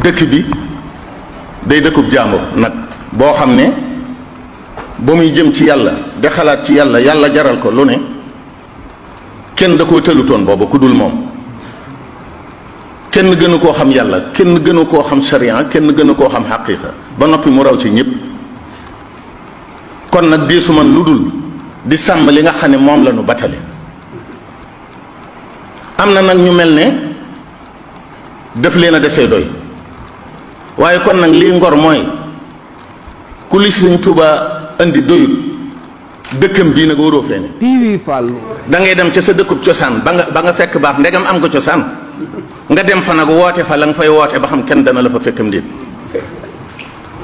dëkk bi day dëkkub jàmbur nag boo xam ne ba muy jëm ci yàlla de xalaat ci yàlla yàlla jaral ko lu ne kenn da koo tëlutoon booba ku dul moom kenn gënu koo xam yàlla kenn gënu koo xam sharia kenn gënu koo xam xaqiqa ba noppi mu raw ci ñëpp kon nag diisu man lu dul di sàmm li nga xam ne moom la nu batale am na nag ñu mel ne def leen a desee doy waaye kon nag lii ngor mooy ku li Sëriñ Tuubaa indi doyut dëkkam bii nag waroo fee ne TV Fallou da ngay dem ca sa dëkkub cosaan ba nga fekk baax ndegam am nga cosaan nga dem fa nag woote fa la nga fay woote ba xam kenn dana la fa fekkam déet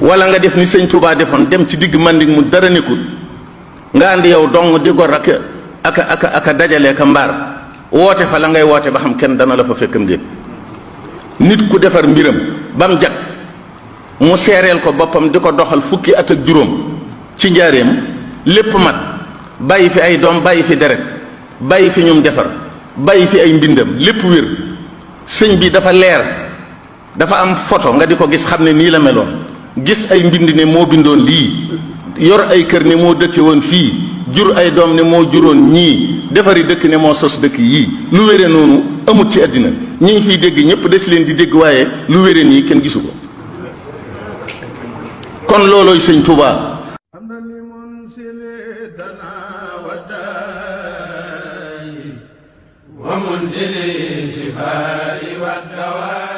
wala nga def ni Sëñ Tuubaa defoon dem ci digg Manding mu dara nekkul nga andi yow dong di gor aka dajale ka mbaar woote fa la ngay woote ba xam kenn dana la fa fekkam déet nit ku defar mbiram ba mu jag mu seereel ko boppam di ko doxal fukki at ak juróom ci njaareem lépp mat bàyyi fi ay doom bàyyi fi deret bàyyi fi ñum defar bàyyi fi ay mbindam lépp wér sëñ bi dafa leer dafa am photo nga di ko gis xam ne nii la meloon gis ay mbind ne moo bindoon lii yor ay kër ne moo dëkke woon fii jur ay doom ne moo juróon ñii defari dëkk ne moo sos dëkk yii lu wére noonu amut ci àddina ñi ngi fiy dégg ñëpp des leen di dégg waaye lu wére nii kenn gisu ko kon loolooy sëñ Tuubaa ومنزل الشفاء والدواء